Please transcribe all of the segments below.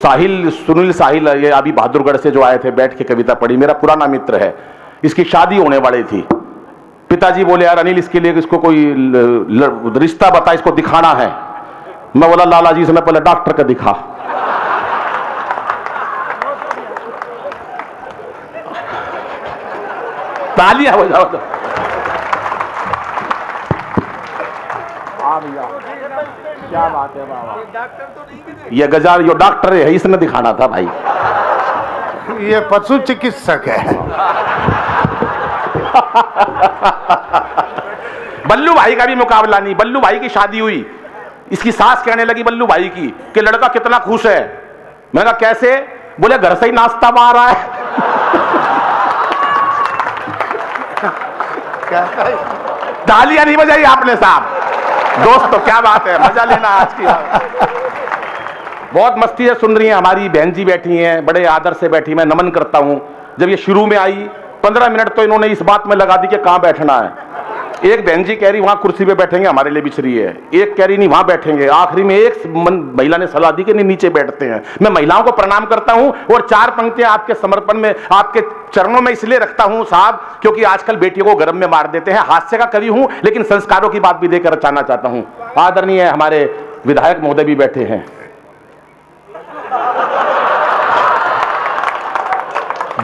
साहिल, सुनील साहिल, ये अभी बहादुरगढ़ से जो आए थे, बैठ के कविता पढ़ी, मेरा पुराना मित्र है। इसकी शादी होने वाली थी। पिताजी बोले यार अनिल इसके लिए इसको कोई रिश्ता बता, इसको दिखाना है। मैं बोला लाला जी से मैं पहले डॉक्टर का दिखा। तालियां बजाओ तो। क्या बात है बाबा। ये गजार जो डॉक्टर है इसने दिखाना था भाई। ये पशु चिकित्सक है। बल्लू भाई का भी मुकाबला नहीं। बल्लू भाई की शादी हुई, इसकी सास कहने लगी बल्लू भाई की कि लड़का कितना खुश है। मैंने कहा कैसे? बोले घर से ही नाश्ता आ रहा है। तालियां नहीं बजाई आपने साहब। दोस्तों क्या बात है, मजा लेना आज की। बहुत मस्ती से सुन रही हैं। हमारी बहन जी बैठी हैं, बड़े आदर से बैठी, मैं नमन करता हूं। जब ये शुरू में आई 15 मिनट तो इन्होंने इस बात में लगा दी कि कहां बैठना है। एक बहन जी कह रही वहां कुर्सी पे बैठेंगे, हमारे लिए बिछ रही है। एक कह रही नहीं वहां बैठेंगे। आखिरी में एक महिला ने सलाह दी कि नहीं नीचे बैठते हैं। मैं महिलाओं को प्रणाम करता हूं और 4 पंक्तियां आपके समर्पण में, आपके चरणों में इसलिए रखता हूं साहब, क्योंकि आजकल बेटियों को गर्म में मार देते हैं। हास्य का कवि हूं लेकिन संस्कारों की बात भी देकर रचाना चाहता हूं। आदरणीय हमारे विधायक महोदय भी बैठे हैं।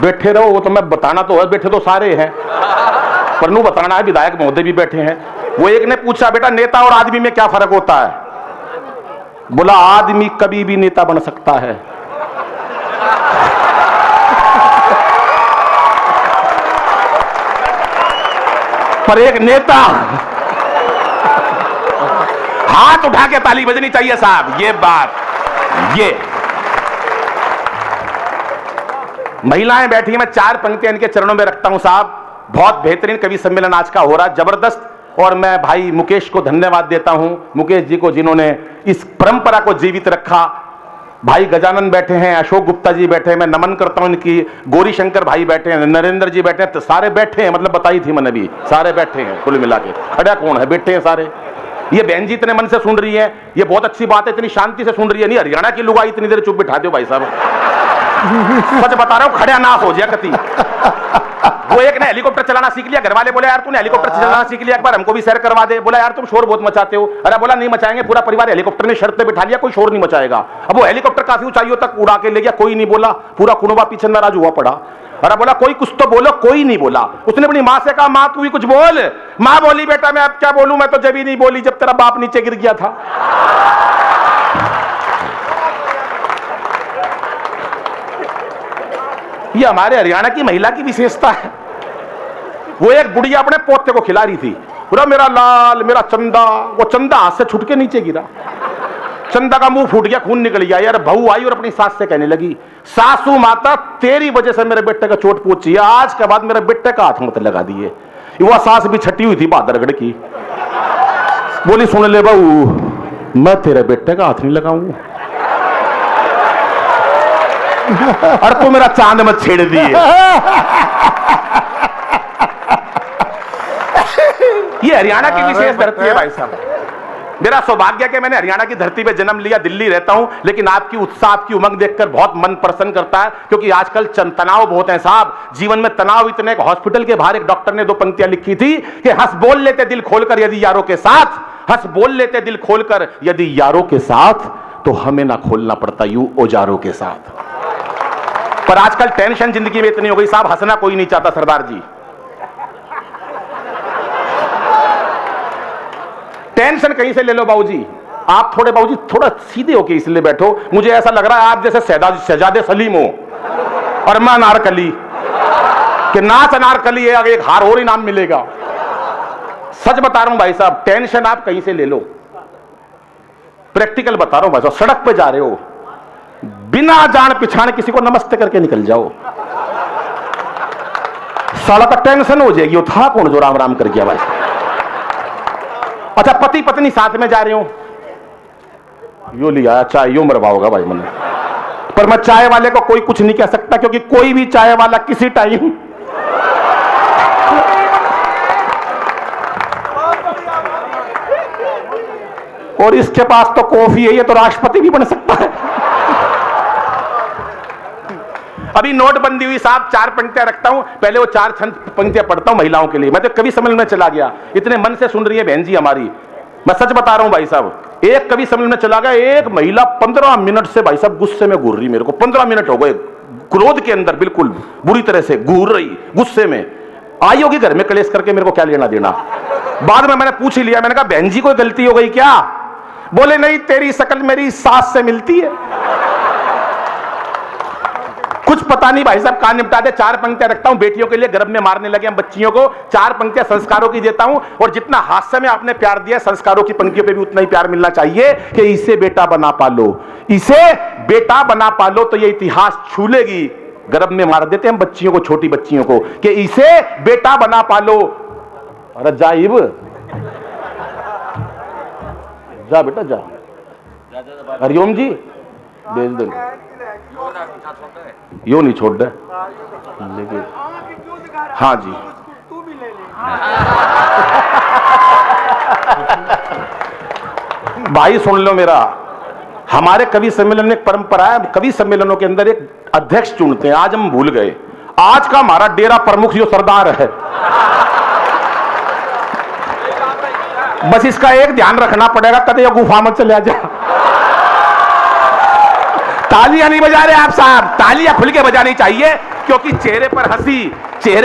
बैठे रहो, वो तो मैं बताना तो है, बैठे तो सारे हैं पर नू बताना है। विधायक महोदय भी बैठे हैं। वो एक ने पूछा बेटा नेता और आदमी में क्या फर्क होता है? बोला आदमी कभी भी नेता बन सकता है, पर एक नेता। हाथ उठा के ताली बजनी चाहिए साहब। ये बात, ये महिलाएं बैठी हैं, मैं 4 पंक्तियां इनके चरणों में रखता हूं साहब। बहुत बेहतरीन कवि सम्मेलन आज का हो रहा है, जबरदस्त। और मैं भाई मुकेश को धन्यवाद देता हूं, मुकेश जी को जिन्होंने इस परंपरा को जीवित रखा। भाई गजानन बैठे हैं, अशोक गुप्ता जी बैठे हैं, मैं नमन करता हूं इनकी। गौरी शंकर भाई बैठे हैं, नरेंद्र जी बैठे हैं, तो सारे बैठे हैं, मतलब बताई थी मैंने भी, सारे बैठे हैं कुल मिला के। अड़ा कौन है? बैठे हैं सारे। ये बहन जी इतने मन से सुन रही है, ये बहुत अच्छी बात है, इतनी शांति से सुन रही है। नहीं हरियाणा की लुगाई इतनी देर चुप बिठा दो भाई साहब। सच बता रहा हूं, खड़े नाश हो जाए कति। वो एक ने हेलीकॉप्टर चलाना सीख लिया, घर वाले बोले यार तूने हेलीकॉप्टर चलाना सीख लिया, एक बार हमको भी सैर करवा दे। बोला यार तुम शोर बहुत मचाते हो। अरे बोला नहीं मचाएंगे, पूरा परिवार हेलीकॉप्टर में शर्त पे बिठा लिया, कोई शोर नहीं मचाएगा। अब वो हेलीकॉप्टर काफी ऊंचाइयों तक उड़ा के ले गया, कोई नहीं बोला। पूरा कुनबा पीछे नाराज हुआ पड़ा। अरे बोला कोई कुछ तो बोलो, कोई नहीं बोला। उसने अपनी मां से कहा मां तू भी कुछ बोल। मां बोली बेटा मैं अब क्या बोलूं, मैं तो जब ही नहीं बोली जब तेरा बाप नीचे गिर गया था। ये हमारे हरियाणा की महिला की विशेषता है। वो एक बुढ़िया अपने पोते को खिला रही थी, पूरा मेरा लाल मेरा चंदा। वो चंदा हाथ से छुट के नीचे गिरा, चंदा का मुंह फूट गया, खून निकल गया। यार बहू आई और अपनी सास से कहने लगी सासू माता तेरी वजह से मेरे बेटे का चोट पहुंची है, आज के बाद मेरे बेटे का हाथ मत लगा दिए। वह सास भी छठी हुई थी बहादुरगढ़ की, बोली सुन ले बहू मैं तेरे बेटे का हाथ नहीं लगाऊंगा और तू मेरा चांद मत छेड़ दिए। ये हरियाणा की विशेष धरती है भाई साहब। मेरा सौभाग्य है कि मैंने हरियाणा की धरती पे जन्म लिया, दिल्ली रहता हूं, लेकिन आपकी उत्साह आपकी उमंग देखकर बहुत मन प्रसन्न करता है। क्योंकि आजकल तनाव बहुत है साहब, जीवन में तनाव इतने। हॉस्पिटल के बाहर एक डॉक्टर ने 2 पंक्तियां लिखी थी कि हंस बोल लेते दिल खोलकर यदि यारों के साथ, हंस बोल लेते दिल खोलकर यदि यारों के साथ, तो हमें ना खोलना पड़ता यूं औजारों के साथ। पर आजकल टेंशन जिंदगी में इतनी हो गई साहब, हंसना कोई नहीं चाहता सरदार जी। टेंशन कहीं से ले लो बाबूजी। आप थोड़े बाबूजी थोड़ा सीधे होके इसलिए बैठो, मुझे ऐसा लग रहा है आप जैसे शहजादे सलीम हो और मैं अनारकली, कि नाच अनारकली है, एक हार और इनाम मिलेगा। सच बता रहा हूं भाई साहब, टेंशन आप कहीं से ले लो। प्रैक्टिकल बता रहा हूं भाई साहब, सड़क पे जा रहे हो, बिना जान पिछाड़ किसी को नमस्ते करके निकल जाओ, साला का टेंशन हो जाएगी। वो था कौन जो राम राम कर गया भाई। अच्छा पति पत्नी साथ में जा रहे हो, यो लिया चाय यो मरवा होगा भाई मैंने, पर मैं चाय वाले को कोई कुछ नहीं कह सकता, क्योंकि कोई भी चाय वाला किसी टाइम और इसके पास तो कॉफी है, ये तो राष्ट्रपति भी बन सकता है। अभी नोटबंदी हुई साहब, 4 पंक्तियां रखता हूं, पहले वो 4 पंक्तियां पढ़ता हूं महिलाओं के लिए। मैं तो कवि सम्मेलन में चला गया, इतने मन से सुन रही है बहन जी हमारी, मैं सच बता रहा हूं भाई साहब। एक कवि सम्मेलन में चला गया, एक महिला 15 मिनट से भाई साहब गुस्से में घूर रही, मेरे को 15 मिनट हो गए क्रोध के अंदर, बिल्कुल बुरी तरह से घूर रही गुस्से में। आई होगी घर में कलेश करके, मेरे को क्या लेना देना। बाद में मैंने पूछ ही लिया, मैंने कहा बहन जी कोई गलती हो गई क्या? बोले नहीं, तेरी शकल मेरी सास से मिलती है। कुछ पता नहीं भाई साहब, कहां निपटा दे। 4 पंक्तियां रखता हूं बेटियों के लिए, गर्भ में मारने लगे हम बच्चियों को। 4 पंक्तियां संस्कारों की देता हूं, और जितना हास्य में आपने प्यार दिया संस्कारों की पंक्तियों पे भी उतना ही प्यार मिलना चाहिए कि इसे बेटा बना पालो, इसे बेटा बना पालो तो ये इतिहास छू लेगी। गर्भ में मार देते हम बच्चियों को, छोटी बच्चियों को, कि इसे बेटा बना पालो। अरे जाइब जा बेटा जा, हरिओम जी भेज दो, यो नहीं छोड़ दे लेकिन, हाँ जी भाई सुन लो मेरा, हमारे कवि सम्मेलन में एक परंपरा है, कवि सम्मेलनों के अंदर एक अध्यक्ष चुनते हैं। आज हम भूल गए, आज का हमारा डेरा प्रमुख जो सरदार है, बस इसका एक ध्यान रखना पड़ेगा, कदे गुफा में चले जा। तालियां नहीं बजा रहे आप साहब, तालियां खुल के बजानी चाहिए, क्योंकि चेहरे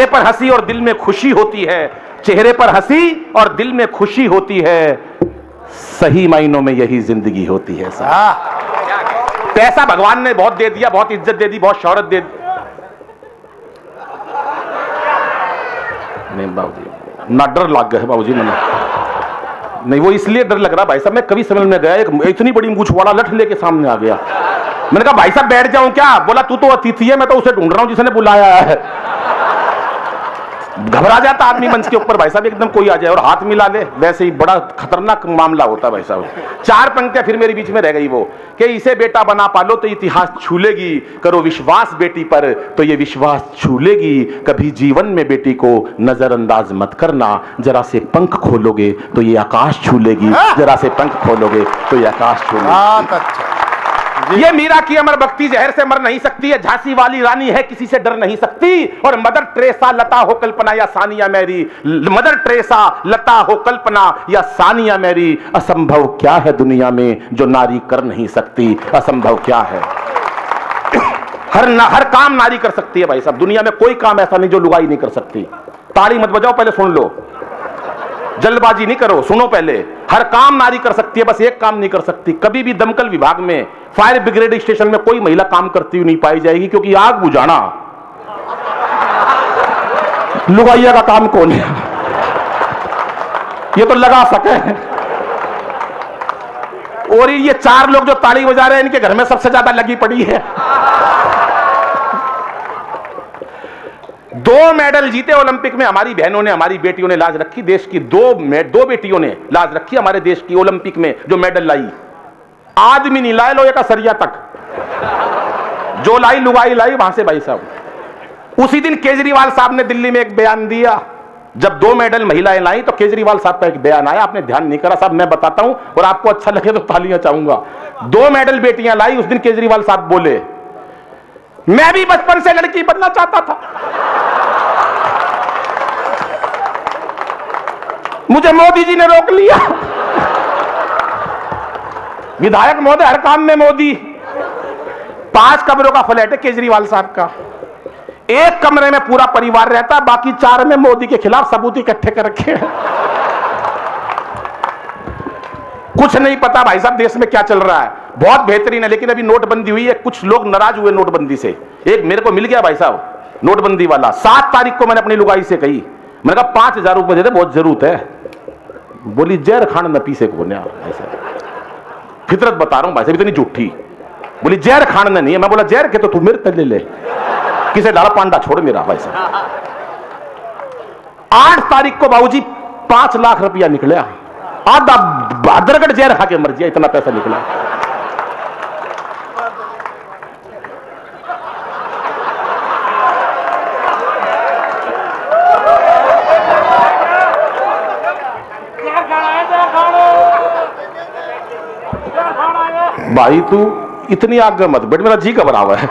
पर हंसी और दिल में खुशी होती है, चेहरे पर हंसी और दिल में खुशी होती है, सही मायनों में यही जिंदगी होती है साहब। पैसा भगवान ने बहुत दे दिया, बहुत इज्जत दे दी, बहुत शौहरत दे दी। नहीं बाबूजी ना डर लग गया है बाबूजी, मैंने नहीं, वो इसलिए डर लग रहा भाई साहब, मैं कवि सम्मेलन में गया, एक इतनी बड़ी मूंछ वाला लठ लेके सामने आ गया। मैंने कहा भाई साहब बैठ जाऊं क्या? बोला तू तो अतिथि है, मैं तो उसे ढूंढ रहा हूं जिसने बुलाया है। घबरा जाता आदमी मंच के ऊपर भाई साहब, एकदम कोई आ जाए और हाथ मिला ले, वैसे ही बड़ा खतरनाक मामला होता भाई साहब। 4 पंक्तियां फिर मेरे बीच में रह गई, वो कि इसे बेटा बना पालो तो इतिहास छू लेगी, करो विश्वास बेटी पर तो ये विश्वास छू लेगी, कभी जीवन में बेटी को नजरअंदाज मत करना, जरा से पंख खोलोगे तो ये आकाश छू लेगी, जरा से पंख खोलोगे तो ये आकाश छू लेगी। ये मीरा की अमर भक्ति जहर से मर नहीं सकती है, झांसी वाली रानी है किसी से डर नहीं सकती, और मदर टेरेसा लता हो कल्पना या सानिया मैरी, मदर टेरेसा लता हो कल्पना या सानिया मैरी, असंभव क्या है दुनिया में जो नारी कर नहीं सकती, असंभव क्या है। हर काम नारी कर सकती है भाई साहब, दुनिया में कोई काम ऐसा नहीं जो लुगाई नहीं कर सकती। ताली मत बजाओ, पहले सुन लो, जल्दबाजी नहीं करो, सुनो पहले। हर काम नारी कर सकती है, बस एक काम नहीं कर सकती। कभी भी दमकल विभाग में, फायर ब्रिगेड स्टेशन में कोई महिला काम करती हुई नहीं पाई जाएगी, क्योंकि आग बुझाना लुगाइया का काम कौन है? ये तो लगा सके। और ये 4 लोग जो ताली बजा रहे हैं, इनके घर में सबसे ज्यादा लगी पड़ी है। 2 मेडल जीते ओलंपिक में हमारी बहनों ने, हमारी बेटियों ने लाज रखी देश की। 2 बेटियों ने लाज रखी हमारे देश की ओलंपिक में, जो मेडल लाई। आदमी नहीं लाए लोहे का सरिया तक, जो लाई लुगाई लाई वहां से भाई साहब। उसी दिन केजरीवाल साहब ने दिल्ली में एक बयान दिया, जब 2 मेडल महिलाएं लाई तो केजरीवाल साहब का एक बयान आया, आपने ध्यान नहीं करा साहब, मैं बताता हूं और आपको अच्छा लगे तो तालियां चाहूंगा। 2 मेडल बेटियां लाई, उस दिन केजरीवाल साहब बोले, मैं भी बचपन से लड़की बनना चाहता था, मुझे मोदी जी ने रोक लिया। विधायक महोदय हर काम में मोदी। 5 कमरों का फ्लैट है केजरीवाल साहब का, एक कमरे में पूरा परिवार रहता, बाकी 4 में मोदी के खिलाफ सबूत इकट्ठे कर रखे हैं। कुछ नहीं पता भाई साहब देश में क्या चल रहा है। बहुत बेहतरीन है, लेकिन अभी नोटबंदी हुई है, कुछ लोग नाराज हुए नोटबंदी से। एक मेरे को मिल गया भाई साहब नोटबंदी वाला, 7 तारीख को मैंने अपनी लुगाई से कही, मैंने कहा 5000 रुपए दे दे, बहुत जरूरत है। बोली जहर खान न पीसे को, फितरत बता रहा हूं भाई साहब, इतनी झूठी। बोली जहर खान ने नहीं है। मैं बोला जहर के तो तू मेरे तले ले, किसे डाला पांडा छोड़ मेरा भाई साहब। 8 तारीख को बाबूजी 5 लाख रुपया निकला, आधा भादरगढ़ जहर खा के मर गया, इतना पैसा निकला। भाई तू इतनी आगे मत बैठ, मेरा जी घबरा हुआ है।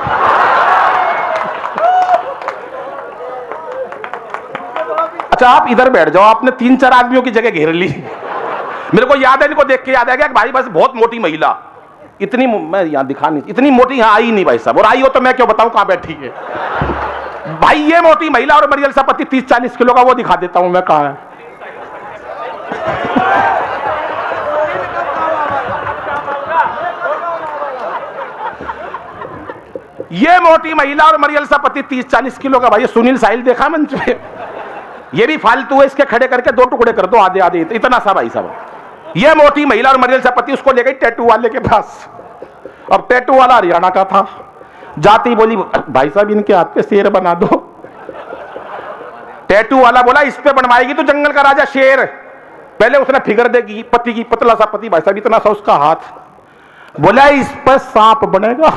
साहब इधर बैठ जाओ, आपने 3-4 आदमियों की जगह घेर ली। मेरे को याद है, इनको देख के याद आ गया कि भाई बस बहुत मोटी महिला, इतनी मैं यहां दिखा नहीं, इतनी मोटी यहां आई नहीं भाई साहब, और आई हो तो मैं क्यों बताऊं कहां बैठी है। भाई ये मोटी महिला और मरियल सा पति 30-40 किलो का, वो दिखा देता हूं मैं कहां है। ये मोटी महिला और मरियल सा पति 30-40 किलो का। भाई सुनील साहिल देखा मंच पे, ये भी फालतू है, इसके खड़े करके 2 टुकड़े कर दो, आधे आधे, इतना सा भाई साहब। ये मोटी महिला और मरियल सा पति उसको ले गई टैटू वाले के पास। अब टैटू वाला हरियाणा का था, जाती बोली भाई साहब इनके हाथ पे शेर बना दो। टैटू वाला बोला इस पे बनवाएगी तो जंगल का राजा शेर। पहले उसने फिगर देगी पति की, पतला सा पति भाई साहब, इतना सा उसका हाथ, बोला इस पर सांप बनेगा।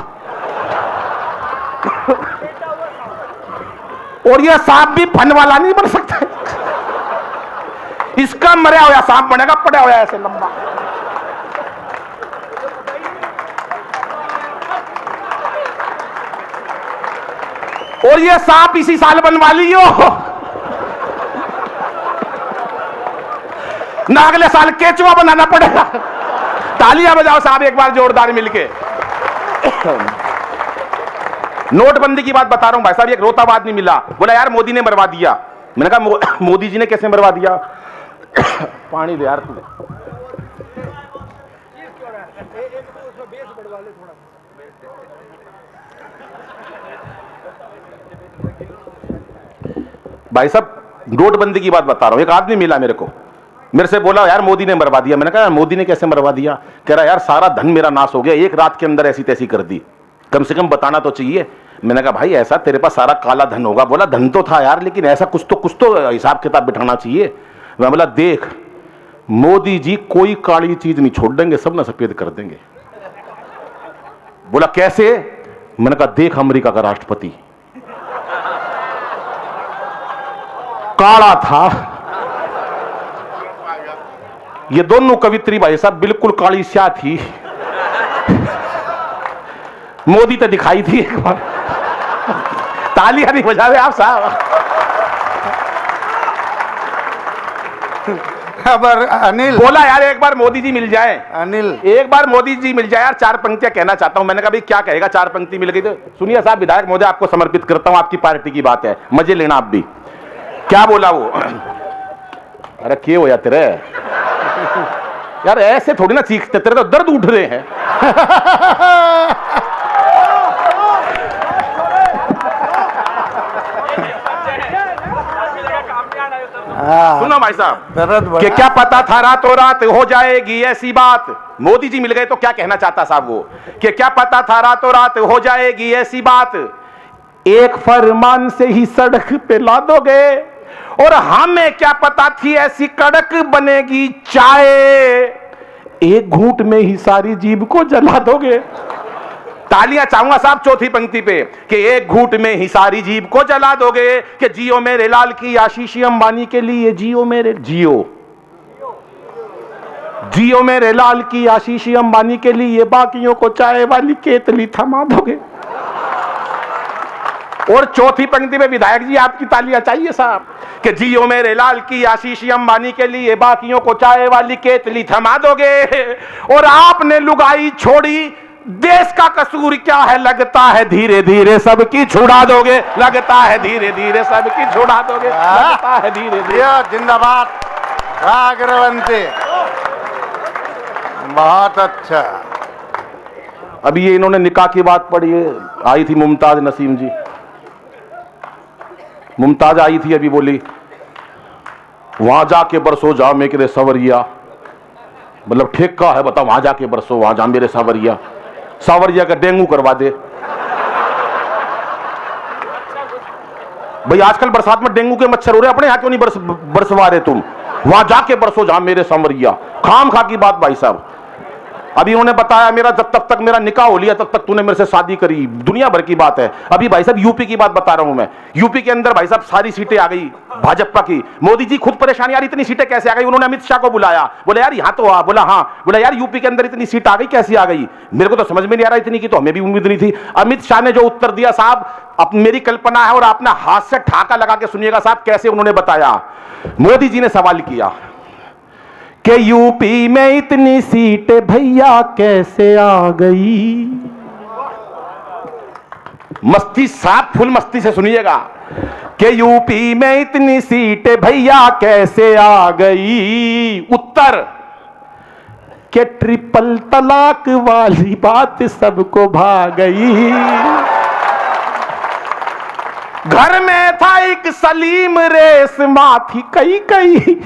और यह सांप भी फन वाला नहीं बन सकता, इसका मरा हुआ सांप बनेगा, पड़ा हुआ ऐसे लंबा। और ये सांप इसी साल बनवा लियो ना, अगले साल केचुआ बनाना पड़ेगा। तालियां बजाओ साहब एक बार जोरदार मिलके। नोटबंदी की बात बता रहा हूं भाई साहब, एक रोता आदमी मिला, बोला यार मोदी ने मरवा दिया। मैंने कहा मोदी जी ने कैसे मरवा दिया? पानी दे यार तू। भाई साहब नोटबंदी की बात बता रहा हूं, एक आदमी मिला मेरे को, मेरे से बोला यार मोदी ने मरवा दिया। मैंने कहा मोदी ने कैसे मरवा दिया? कह रहा यार सारा धन मेरा नाश हो गया, एक रात के अंदर ऐसी तैसी कर दी, कम से कम बताना तो चाहिए। मैंने कहा भाई ऐसा तेरे पास सारा काला धन होगा? बोला धन तो था यार, लेकिन ऐसा कुछ तो हिसाब किताब बिठाना चाहिए। मैं बोला देख मोदी जी कोई काली चीज नहीं छोड़ देंगे, सब ना सफेद कर देंगे। बोला कैसे? मैंने कहा देख अमेरिका का राष्ट्रपति काला था, ये दोनों कवित्री भाई साहब बिल्कुल काली स्या थी, मोदी तो दिखाई थी एक बार। तालियां नहीं बजा रहे आप साहब। खबर अनिल बोला यार एक बार मोदी जी मिल जाए, अनिल एक बार मोदी जी मिल जाए यार, 4 पंक्तियां कहना चाहता हूं। मैंने कहा भाई क्या कहेगा, 4 पंक्ति मिल गई तो सुनिए साहब, विधायक महोदय आपको समर्पित करता हूं, आपकी पार्टी की बात है, मजे लेना आप भी। क्या बोला वो? अरे क्या हो जाते रे यार, ऐसे थोड़ी ना चीखते, तेरे तो दर्द उठ रहे हैं। सुनो भाई साहब, कि क्या पता था रातों रात हो जाएगी ऐसी बात। मोदी जी मिल गए तो क्या कहना चाहता साहब वो, कि क्या पता था रातों रात हो जाएगी ऐसी बात, एक फरमान से ही सड़क पे ला दोगे, और हमें क्या पता थी ऐसी कड़क बनेगी चाय, एक घूंट में ही सारी जीभ को जला दोगे। तालियां चाहूंगा साहब चौथी पंक्ति पे, कि एक घूंट में ही सारी जीभ को जला दोगे, कि जियो मेरे लाल की आशीषी अंबानी के लिए, जियो मेरे जियो मेरे लाल की आशीषी अंबानी के लिए, बाकियों को चाय वाली केतली थमा दोगे। और चौथी पंक्ति में विधायक जी आपकी तालियां चाहिए साहब, कि जियो मेरे लाल की आशीषी अंबानी के लिए, बाकियों को चाय वाली केतली थमा दोगे। और आपने लुगाई छोड़ी, देश का कसूर क्या है, लगता है धीरे धीरे सबकी छुड़ा दोगे, लगता है धीरे धीरे सबकी छुड़ा दोगे, लगता है धीरे धीरे। जिंदाबाद अग्रवंती, बहुत अच्छा। अभी ये इन्होंने निकाह की बात पढ़ी है, आई थी मुमताज नसीम जी, मुमताज आई थी अभी, बोली वहां जाके बरसो जा मेरे सवरिया, मतलब ठेका है बता, वहां जाके बरसो, वहां जा मेरे सावरिया, सावरिया का डेंगू करवा दे। भाई आजकल बरसात में डेंगू के मच्छर हो रहे, अपने यहां क्यों नहीं बरसवा रहे तुम? वहां जाके बरसो जहां मेरे सावरिया, खाम खा की बात भाई साहब। अभी उन्होंने बताया मेरा जब तक मेरा निकाह हो लिया तब तक तूने मेरे से शादी करी, दुनिया भर की बात है। अभी भाई साहब यूपी की बात बता रहा हूं मैं, यूपी के अंदर भाई साहब सारी सीटें आ गई भाजपा की। मोदी जी खुद परेशान, यार इतनी सीटें कैसे आ गई। उन्होंने अमित शाह को बुलाया, बोले यार यहां तो आ, बोला हाँ, बोला यार यूपी के अंदर इतनी सीट आ गई कैसी आ गई, मेरे को तो समझ में नहीं आ रहा, इतनी की तो हमें भी उम्मीद नहीं थी। अमित शाह ने जो उत्तर दिया साहब, अब मेरी कल्पना है और आपने हाथ से ठाका लगा के सुनिएगा साहब कैसे उन्होंने बताया। मोदी जी ने सवाल किया कि यूपी में इतनी सीटें भैया कैसे आ गई। मस्ती साफ फुल मस्ती से सुनिएगा कि यूपी में इतनी सीटें भैया कैसे आ गई। उत्तर के ट्रिपल तलाक वाली बात सबको भा गई। घर में था एक सलीम रेशमा थी कई कई,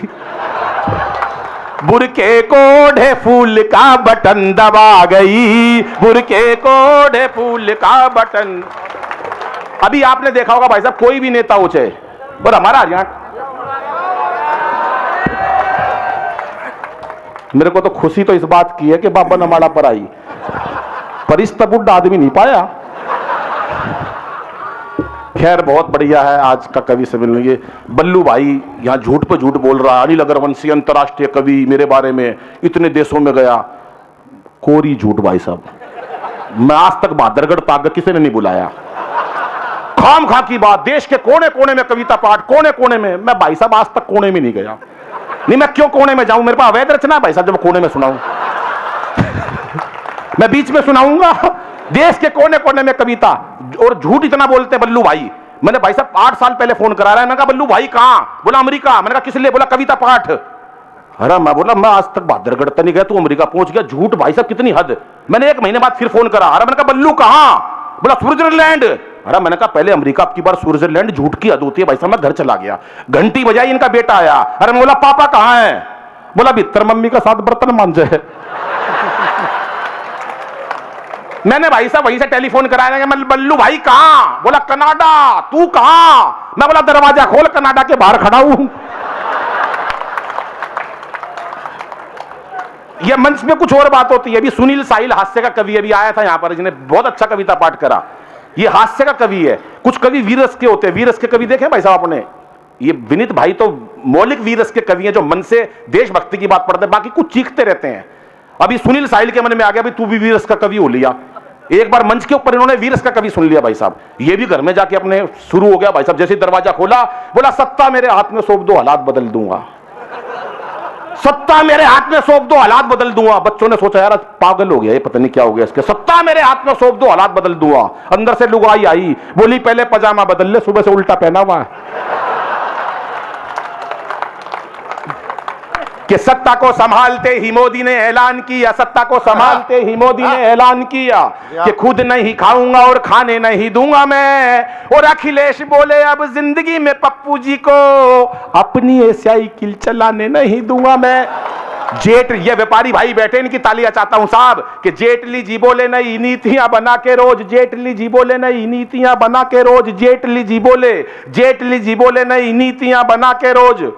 बुरके कोढ़े फूल का बटन दबा गई, बुरके कोढ़े फूल का बटन। अभी आपने देखा होगा भाई साहब कोई भी नेता हो चाहे, और हमारा हरियाणा, मेरे को तो खुशी तो इस बात की है कि बाबा नमाड़ा पर आई, पर इस तब बुढ़ा आदमी नहीं पाया। खैर बहुत बढ़िया है आज का कवि सम्मेलन। ये बल्लू भाई यहाँ झूठ पे झूठ बोल रहा है, अनिल अग्रवंशी अंतर्राष्ट्रीय कवि मेरे बारे में इतने देशों में गया, कोरी झूठ भाई साहब। मैं आज तक बहादुरगढ़ ताक किसी ने नहीं बुलाया, खाम खा की बात। देश के कोने कोने में कविता पाठ, कोने कोने में, मैं भाई साहब आज तक कोने में नहीं गया। नहीं मैं क्यों कोने में जाऊं, मेरे पास अवैध रचना है भाई साहब जब कोने में सुनाऊं। मैं बीच में सुनाऊंगा, देश के कोने कोने में कविता। और झूठ इतना बोलते बल्लू भाई, मैंने भाई साहब 8 साल पहले फोन करा रहा है, मैंने कहा बल्लू भाई कहां, बोला अमेरिका। मैंने कहा किस लिए, बोला कविता पाठ। अरे मैं बोला मैं आज तक बहादुरगढ़ तक नहीं गया, तू अमेरिका पहुंच गया, झूठ भाई साहब कितनी हद। मैंने 1 महीने बाद फिर फोन करा, अरे मैंने कहा बल्लू कहां, बोला स्विट्जरलैंड। अरे मैंने कहा पहले अमेरिका अब की बार स्विट्जरलैंड, झूठ की हद होती है भाई साहब। मैं घर चला गया, घंटी बजाई, इनका बेटा आया। अरे मैं बोला पापा कहां है, बोला भीतर मम्मी का साथ बर्तन मांजे है। मैंने भाई साहब वहीं से टेलीफोन कराया, मैं बल्लू भाई कहां, बोला कनाडा। तू कहां, मैं बोला दरवाजा खोल, कनाडा के बाहर खड़ा हूं। ये मंच में कुछ और बात होती है। अभी सुनील साहिल हास्य का कवि अभी आया था यहां पर, जिन्हें बहुत अच्छा कविता पाठ करा। ये हास्य का कवि है। कुछ कवि वीरस के होते हैं, वीरस के कवि देखे भाई साहब आपने। ये विनीत भाई तो मौलिक वीरस के कवि हैं, जो मन से देशभक्ति की बात पढ़ते हैं, बाकी कुछ चीखते रहते हैं। अभी सुनील साहिल के मन में आ गया, भाई तू भी वीरस का कवि हो लिया। एक बार मंच के ऊपर इन्होंने वीरस का कवि सुन लिया भाई साहब, ये भी घर में जाके अपने शुरू हो गया भाई साहब। जैसे दरवाजा खोला, बोला सत्ता मेरे हाथ में सौंप दो, हालात बदल दूंगा। सत्ता मेरे हाथ में सौंप दो, हालात बदल दूंगा। बच्चों ने सोचा यार पागल हो गया, ये पता नहीं क्या हो गया इसके, सत्ता मेरे हाथ में सौंप दो, हालात बदल दूंगा। अंदर से लुगाई आई, बोली पहले पजामा बदल ले, सुबह से उल्टा पहना हुआ है। कि सत्ता को संभालते ही मोदी ने ऐलान किया, सत्ता को संभालते ही मोदी ने ऐलान किया कि खुद नहीं खाऊंगा और खाने नहीं दूंगा मैं। और अखिलेश बोले अब जिंदगी में पप्पू जी को अपनी साइकिल चलाने नहीं दूंगा मैं। ये व्यापारी भाई बैठे, इनकी तालियां चाहता हूं साहब। कि जेटली जी बोले नई नीतियां बना के रोज, जेटली जी बोले नई नीतियां बना के रोज, जेटली जी बोले नई नीतियां बना के रोज,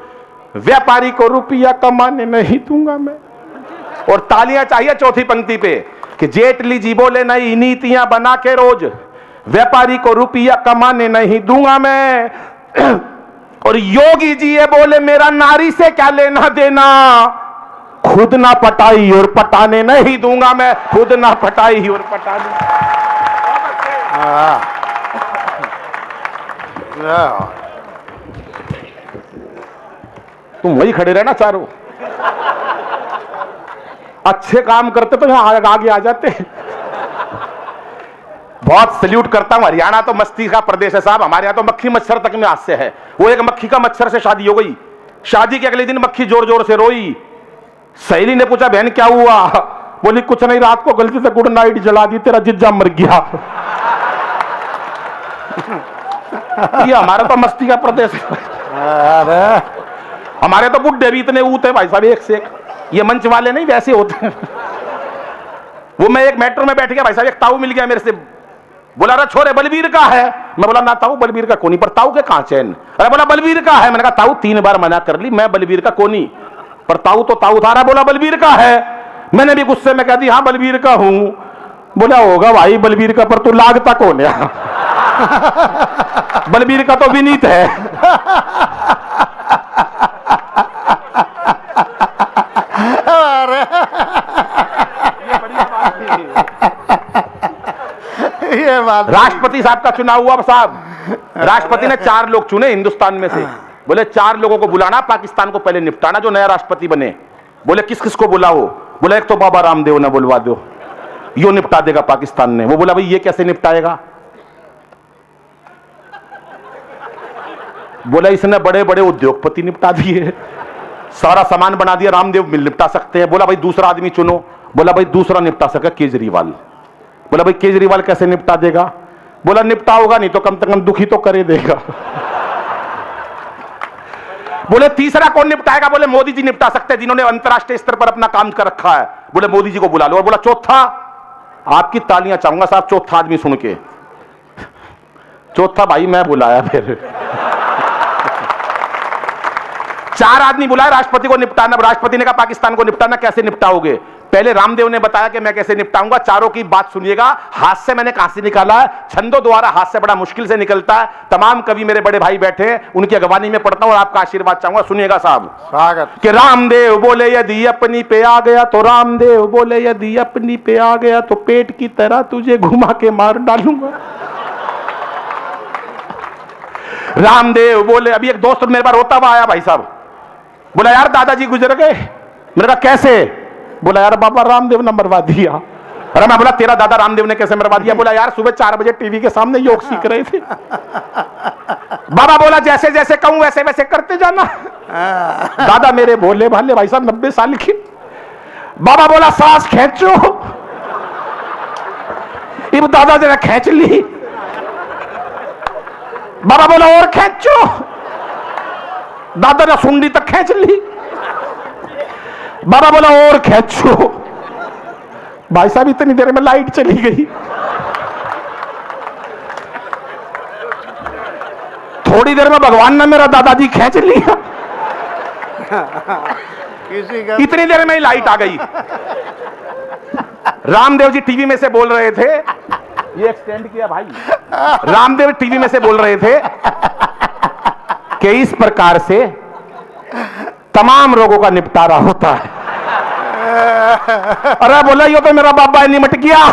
व्यापारी को रुपया कमाने नहीं दूंगा मैं। और तालियां चाहिए चौथी पंक्ति पे कि जेटली जी बोले नई नीतियां बना के रोज, व्यापारी को रुपया कमाने नहीं दूंगा मैं। और योगी जी ये बोले मेरा नारी से क्या लेना देना, खुद ना पटाई और पटाने नहीं दूंगा मैं, खुद ना पटाई और पटाने। तुम वही खड़े रहना चारों, अच्छे काम करते तो यहां आगे आ जाते। बहुत सल्यूट करता हूं, हरियाणा तो मस्ती का प्रदेश है साहब। हमारे यहां तो मक्खी मच्छर तक में हास्य है। वो एक मक्खी का मच्छर से शादी हो गई, शादी के अगले दिन मक्खी जोर जोर से रोई। सहेली ने पूछा बहन क्या हुआ, बोली कुछ नहीं, रात को गलती से गुड नाइट जला दी, तेरा जिज्जा मर गया। ये हमारा तो मस्ती का प्रदेश है। हमारे तो बुड्ढे भी इतने ऊते भाई साहब, एक से एक। ये मंच वाले नहीं वैसे होते हैं। वो मैं एक मेट्रो में बैठ गया भाई साहब, एक ताऊ मिल गया मेरे से, बोला अरे छोरे बलबीर का है। मैं बोला ना ताऊ बलबीर का कोनी, पर ताऊ के कहां चैन। अरे बोला बलबीर का है। मैंने कहा ताऊ 3 बार मना कर ली, मैं बलबीर का कोनी, पर ताऊ तो ताऊ था। बोला बलबीर का है। मैंने भी गुस्से में कह दी हाँ बलबीर का हूं। बोला होगा भाई बलबीर का, पर तू लागता कौन है? बलबीर का तो विनीत है। ये बात राष्ट्रपति साहब का चुनाव हुआ साहब, राष्ट्रपति ने 4 लोग चुने हिंदुस्तान में से। बोले 4 लोगों को बुलाना, पाकिस्तान को पहले निपटाना जो नया राष्ट्रपति बने। बोले किस किस को बुलाओ? बोले एक तो बाबा रामदेव ने बुलवा दो, यो निपटा देगा पाकिस्तान ने। वो बोला भाई ये कैसे निपटाएगा? बोला इसने बड़े बड़े उद्योगपति निपटा दिए, सारा सामान बना दिया, रामदेव मिल निपटा सकते हैं। बोला भाई दूसरा आदमी चुनो। बोला भाई दूसरा निपटा सके केजरीवाल। बोला भाई केजरीवाल कैसे निपटा देगा? बोला निपटा होगा नहीं तो कम से कम दुखी तो करे देगा। बोले तीसरा कौन निपटाएगा? बोले मोदी जी निपटा सकते हैं, जिन्होंने अंतरराष्ट्रीय स्तर पर अपना काम कर रखा है। बोले मोदी जी को बुला लो। और बोला चौथा, आपकी तालियां चाहूंगा साहब चौथा आदमी सुन के। चौथा भाई मैं बुलाया फिर। 4 आदमी बुलाए राष्ट्रपति को निपटाना। राष्ट्रपति ने कहा पाकिस्तान को निपटाना कैसे निपटाओगे? पहले रामदेव ने बताया कि मैं कैसे निपटाऊंगा। चारों की बात सुनिएगा। हाथ से मैंने कहां से निकाला है, छंदों द्वारा हाथ से बड़ा मुश्किल से निकलता है। तमाम कवि मेरे बड़े भाई बैठे हैं, उनकी अगवानी में पढ़ता हूं और आपका आशीर्वाद चाहूंगा। सुनिएगा साहब। स्वागत। कि रामदेव बोले यदि अपनी पे आ गया तो, रामदेव बोले यदि अपनी पे आ गया तो पेट की तरह तुझे घुमा के मार डालूंगा। रामदेव बोले, अभी एक दोस्त मेरे पास रोता हुआ आया भाई साहब, बोला यार दादाजी गुजर गए। मैंने कहा कैसे? बोला यार बाबा रामदेव ने मरवा दिया। अरे मैं बोला तेरा दादा रामदेव ने कैसे मरवा दिया? बोला यार सुबह 4 बजे टीवी के सामने योग सीख रहे थे। बाबा बोला जैसे जैसे कहूं वैसे वैसे करते जाना। दादा मेरे भोले भाले भाई साहब 90 साल की। बाबा बोला सांस खींचो। इब दादा जरा खींच ली। बाबा बोला और खींचो। दादा ने सुंडी तक खींच ली। बाबा बोला और खींचो। भाई साहब इतनी देर में लाइट चली गई। थोड़ी देर में भगवान ने मेरा दादाजी खींच लिया। किसी का इतनी देर में ही लाइट आ गई। रामदेव जी टीवी में से बोल रहे थे, ये एक्सटेंड किया भाई। रामदेव टीवी में से बोल रहे थे कि इस प्रकार से तमाम रोगों का निपटारा होता है। अरे बोला ये तो मेरा बाबा निमट गया।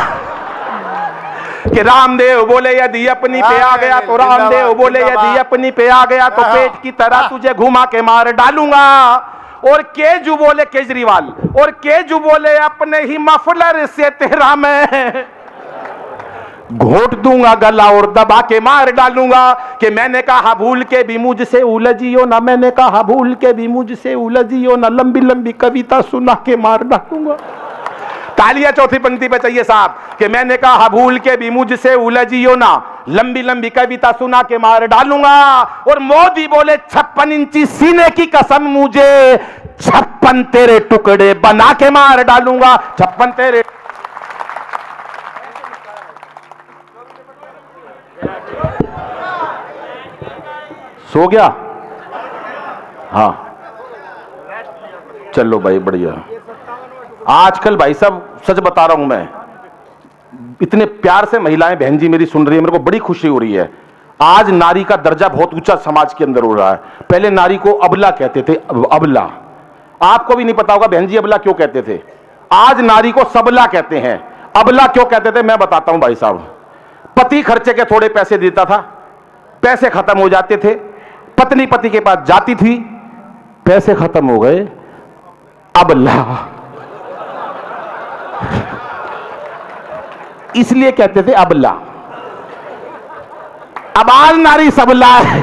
कि रामदेव बोले यदि अपनी पे आ गया तो, रामदेव बोले यदि अपनी पे आ गया तो पेट की तरह तुझे घुमा के मार डालूंगा। और केजू बोले केजरीवाल, और केजू बोले अपने ही मफलर से तेरा मैं घोट दूंगा गला और दबा के मार डालूंगा। कि मैंने कहा भूल के भी मुझसे उलझियो ना, मैंने कहा भूल के भी मुझसे उलझियो ना, लंबी लंबी कविता सुना के मार डालूंगा। तालियां चौथी पंक्ति पे चाहिए साहब। कि मैंने कहा भूल के भी मुझसे उलझियो ना, लंबी लंबी कविता सुना के मार डालूंगा। और मोदी बोले 56 इंची सीने की कसम मुझे 56 तेरे टुकड़े बना के मार डालूंगा। 56 तेरे सो गया। हाँ चलो भाई बढ़िया। आजकल भाई साहब सच बता रहा हूं मैं, इतने प्यार से महिलाएं बहन जी मेरी सुन रही है, मेरे को बड़ी खुशी हो रही है। आज नारी का दर्जा बहुत ऊंचा समाज के अंदर हो रहा है। पहले नारी को अबला कहते थे, अबला। आपको भी नहीं पता होगा बहन जी अबला क्यों कहते थे। आज नारी को सबला कहते हैं। अबला क्यों कहते थे मैं बताता हूं भाई साहब। पति खर्चे के थोड़े पैसे देता था, पैसे खत्म हो जाते थे, पत्नी पति के पास जाती थी, पैसे खत्म हो गए, अबला। इसलिए कहते थे अबला। अब आज नारी सबला है,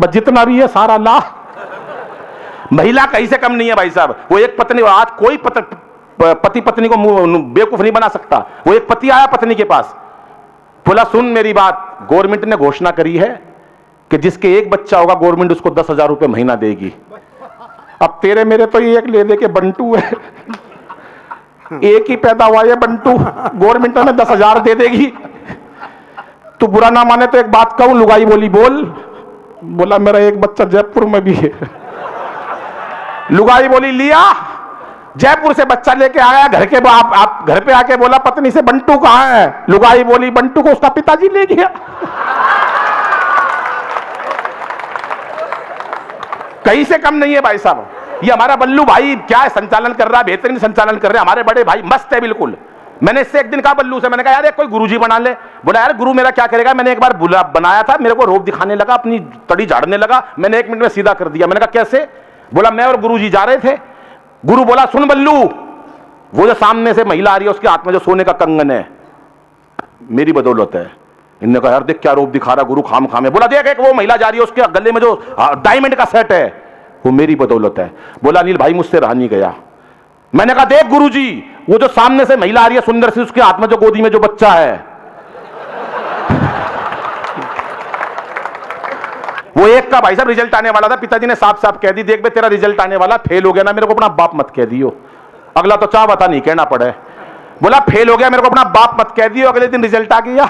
बस जितना भी है सारा ला। महिला कहीं से कम नहीं है भाई साहब। वो एक पत्नी, आज कोई पति पत्नी को बेवकूफ नहीं बना सकता। वो एक पति आया पत्नी के पास, बोला सुन मेरी बात, गवर्नमेंट ने घोषणा करी है कि जिसके एक बच्चा होगा गवर्नमेंट उसको 10,000 रुपए महीना देगी। अब तेरे मेरे तो ये एक ले दे के बंटू है, एक ही पैदा हुआ है बंटू, गवर्नमेंट हमें 10,000 दे देगी। तू बुरा ना माने तो एक बात कहूं, लुगाई बोली बोल। बोला मेरा एक बच्चा जयपुर में भी है, लुगाई बोली लिया, जयपुर से बच्चा लेके आया घर के आप घर पे आके बोला पत्नी से बंटू कहां है? लुगाई बोली बंटू को उसका पिताजी ले गया। कहीं से कम नहीं है भाई साहब। ये हमारा बल्लू भाई क्या है, संचालन कर रहा है, बेहतरीन संचालन कर रहे हैं। हमारे बड़े भाई मस्त है बिल्कुल। मैंने इससे एक दिन कहा बल्लू से, मैंने कहा यार कोई गुरुजी बना ले। बोला यार गुरु मेरा क्या करेगा? मैंने एक बार बनाया था, मेरे को रोब दिखाने लगा, अपनी तड़ी झाड़ने लगा, मैंने 1 मिनट में सीधा कर दिया। मैंने कहा कैसे? बोला मैं और गुरुजी जा रहे थे, गुरु बोला सुन बल्लू, वो जो सामने से महिला आ रही है उसके हाथ में जो सोने का कंगन है मेरी बदौलत है। इनने कहा यार देख क्या रूप दिखा रहा गुरु, खाम खामे। बोला देख एक वो महिला जा रही है उसके गले में जो डायमंड का सेट है वो मेरी बदौलत है। बोला अनिल भाई मुझसे रहा नहीं गया। मैंने कहा देख गुरुजी, वो जो सामने से महिला आ रही है सुंदर सी, उसके हाथ में जो गोदी में जो बच्चा है वो एक का भाई साहब रिजल्ट आने वाला था, पिताजी ने साफ साफ कह दी देख बे तेरा रिजल्ट आने वाला, फेल हो गया ना मेरे को अपना बाप मत कह दियो। अगला तो चाह बता नहीं कहना पड़े। बोला फेल हो गया मेरे को अपना बाप मत कह दियो। अगले दिन रिजल्ट आ गया,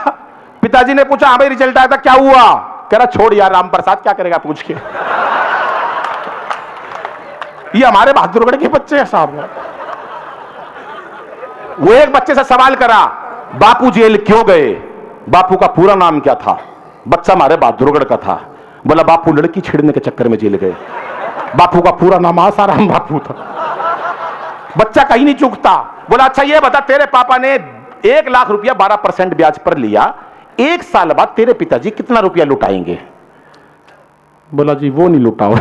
पिताजी ने पूछा हाँ भाई रिजल्ट आया था क्या हुआ? कह रहा छोड़ यार राम प्रसाद क्या करेगा पूछ के। ये हमारे बहादुरगढ़ के बच्चे हैं साहब। वो एक बच्चे से सवाल करा बापू जेल क्यों गए? बापू का पूरा नाम क्या था? बच्चा हमारे बहादुरगढ़ का था। बोला बापू लड़की छेड़ने के चक्कर में जेल गए। बापू का पूरा नाम आसाराम बापू था। बच्चा कहीं नहीं चूकता। बोला अच्छा ये बता तेरे पापा ने 1 लाख रुपया 12% ब्याज पर लिया, 1 साल बाद तेरे पिताजी कितना रुपया लुटाएंगे? बोला जी वो नहीं लुटाओ।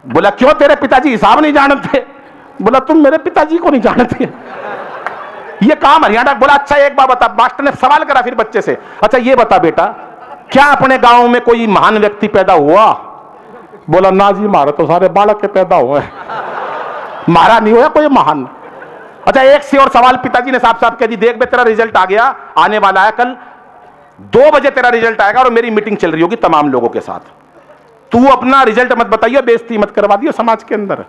बोला क्यों तेरे पिताजी हिसाब नहीं जानते? बोला तुम मेरे पिताजी को नहीं जानते। ये काम हरियाणा। बोला अच्छा एक बात बता, मास्टर ने सवाल करा फिर बच्चे से, अच्छा ये बता बेटा क्या अपने गांव में कोई महान व्यक्ति पैदा हुआ? बोला ना जी मारा तो सारे बालक के पैदा हुए, मारा नहीं हुआ कोई महान। अच्छा एक से और सवाल पिताजी ने साफ साफ कह दी देख बे तेरा रिजल्ट आ गया, आने वाला है कल 2 बजे तेरा रिजल्ट आएगा और मेरी मीटिंग चल रही होगी तमाम लोगों के साथ। तू अपना रिजल्ट मत बताइयो, बेइज्जती मत करवा दियो समाज के अंदर,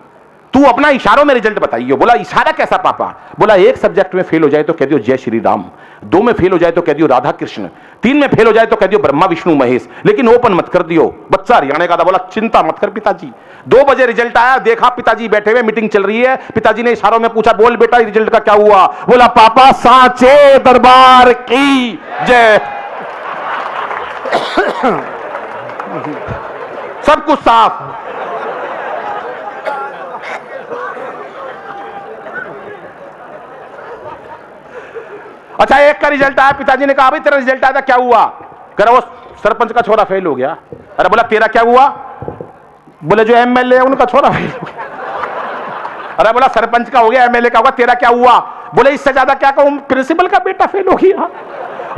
तू अपना इशारों में रिजल्ट बताइयो। बोला इशारा कैसा पापा? बोला 1 सब्जेक्ट में फेल हो जाए तो कह दियो जय श्री राम, 2 में फेल हो जाए तो कह दियो राधा कृष्ण, 3 में फेल हो जाए तो कह दियो ब्रह्मा विष्णु महेश, लेकिन ओपन मत कर दियो। बच्चा हरियाणा का था। बोला चिंता मत कर पिताजी। 2 बजे रिजल्ट आया, देखा पिताजी बैठे हुए मीटिंग चल रही है, पिताजी ने इशारों में पूछा बोल बेटा रिजल्ट का क्या हुआ? बोला पापा सांचे दरबार की जय। सब कुछ साफ। अच्छा एक का रिजल्ट आया, पिताजी ने कहा भाई तेरा रिजल्ट आया था क्या हुआ? कह रहा वो सरपंच का छोरा फेल हो गया। अरे बोला तेरा क्या हुआ? बोले जो एमएलए है उनका छोरा फेल हो गया। अरे बोला सरपंच का हो गया, एमएलए का होगा, तेरा क्या हुआ? बोले इससे ज्यादा क्या कहूं, प्रिंसिपल का बेटा फेल हो गया।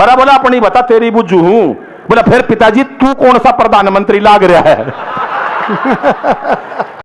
अरे बोला अपनी बता तेरी बुज्जू हूं। बोला फिर पिताजी तू कौन सा प्रधानमंत्री लाग रहा है?